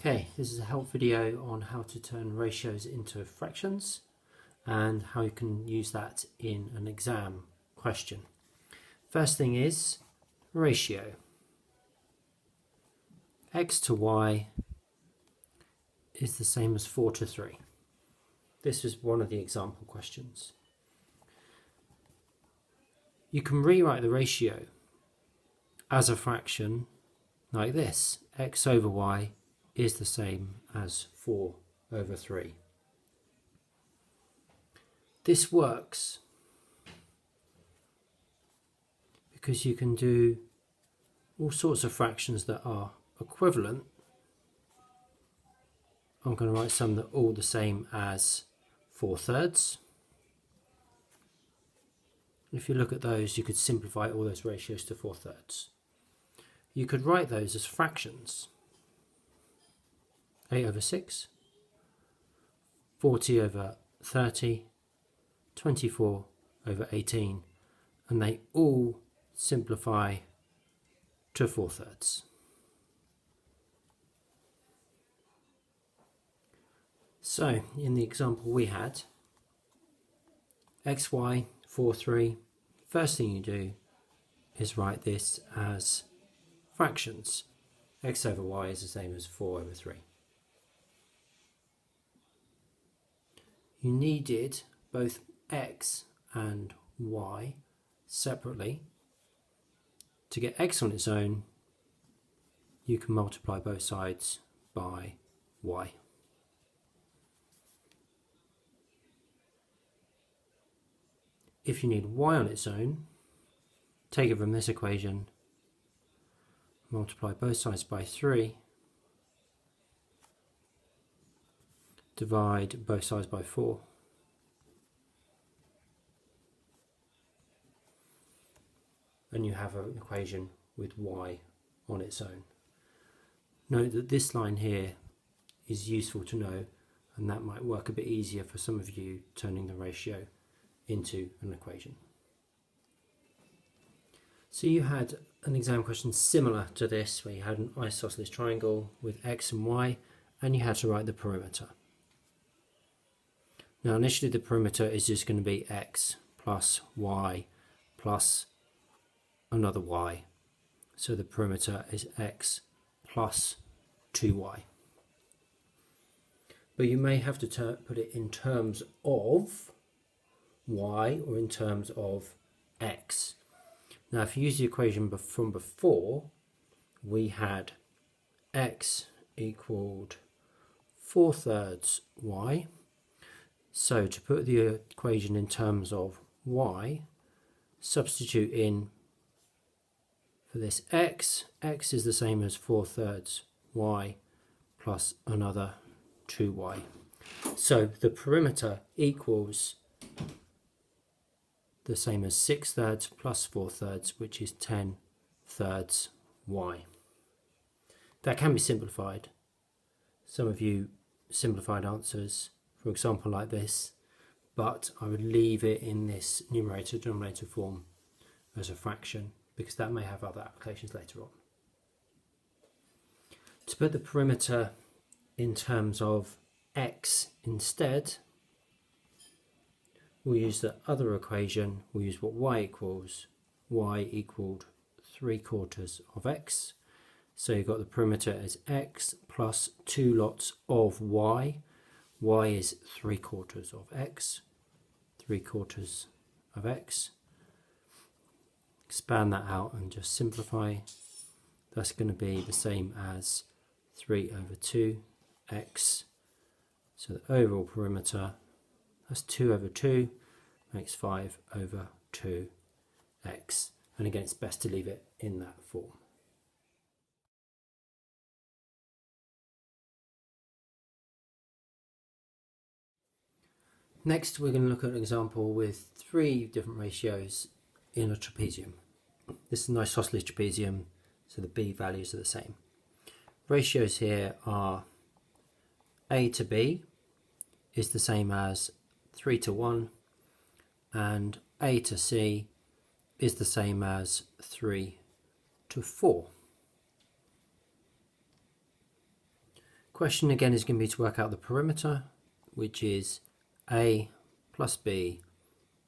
Okay, this is a help video on how to turn ratios into fractions and how you can use that in an exam question. First thing is ratio. X to Y is the same as 4 to 3. This is one of the example questions. You can rewrite the ratio as a fraction like this. X over Y is the same as 4 over 3. This works because you can do all sorts of fractions that are equivalent. I'm going to write some that are all the same as 4/3. If you look at those, you could simplify all those ratios to 4/3. You could write those as fractions. 8 over 6, 40 over 30, 24 over 18, and they all simplify to 4/3. So in the example we had, xy 4, 3, first thing you do is write this as fractions. X over y is the same as 4 over 3. You needed both x and y separately. To get x on its own, you can multiply both sides by y. If you need y on its own, take it from this equation, multiply both sides by 3, divide both sides by 4, and you have an equation with y on its own. Note that this line here is useful to know, and that might work a bit easier for some of you turning the ratio into an equation. So you had an exam question similar to this, where you had an isosceles triangle with x and y, and you had to write the perimeter. Now initially the perimeter is just going to be x plus y plus another y. So the perimeter is x plus 2y. But you may have to put it in terms of y or in terms of x. Now if you use the equation from before, we had x equaled 4/3 y. So to put the equation in terms of y, substitute in for this x. X is the same as 4/3 y plus another 2y. So the perimeter equals the same as 6/3 plus 4/3, which is 10/3 y. That can be simplified. Some of you simplified answers, for example, like this, but I would leave it in this numerator-denominator form as a fraction, because that may have other applications later on. To put the perimeter in terms of x instead, we'll use the other equation. We'll use what y equals. Y equaled 3/4 of x. So you've got the perimeter as x plus 2 lots of y. Y is 3/4 of x. 3/4 of x. Expand that out and just simplify. That's going to be the same as 3 over 2x. So the overall perimeter, that's 2 over 2, makes 5 over 2x. And again, it's best to leave it in that form. Next, we're going to look at an example with 3 different ratios in a trapezium. This is an isosceles trapezium, so the b values are the same. Ratios here are a to b is the same as 3 to 1, and a to c is the same as 3 to 4. Question again is going to be to work out the perimeter, which is A plus B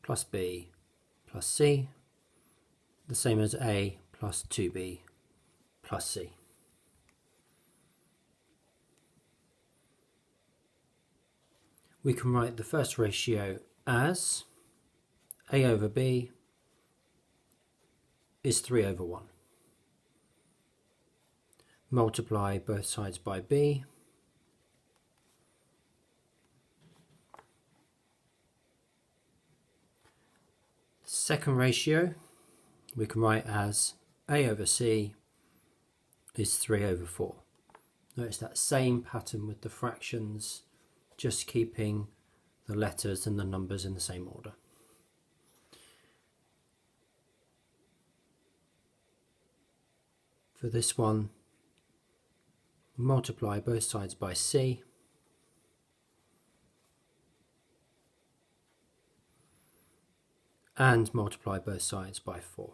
plus B plus C, the same as A plus 2B plus C. We can write the first ratio as A over B is 3 over 1. Multiply both sides by B. Second ratio we can write as A over C is 3 over 4. Notice that same pattern with the fractions, just keeping the letters and the numbers in the same order. For this one, multiply both sides by C. And multiply both sides by 4.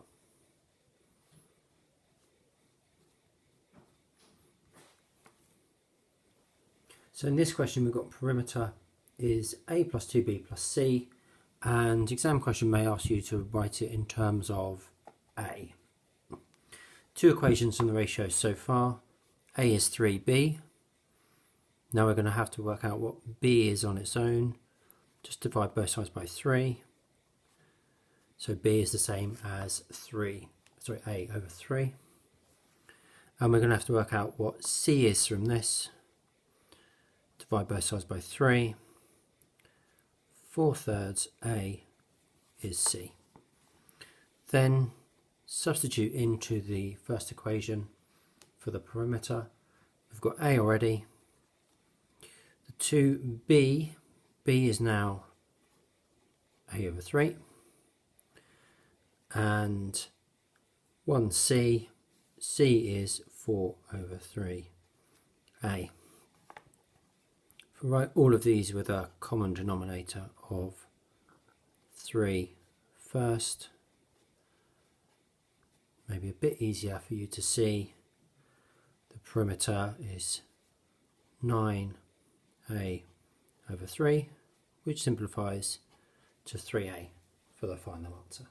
So in this question we've got perimeter is A plus 2B plus C, and exam question may ask you to write it in terms of A. Two equations from the ratios so far. A is 3B. Now we're going to have to work out what B is on its own. Just divide both sides by 3. So B is the same as A over 3. And we're going to have to work out what C is from this. Divide both sides by 3. 4/3 A is C. Then substitute into the first equation for the perimeter. We've got A already. The 2B, B is now A over 3. And 1C, C is 4 over 3A. If we write all of these with a common denominator of 3 first, maybe a bit easier for you to see, the perimeter is 9A over 3, which simplifies to 3A for the final answer.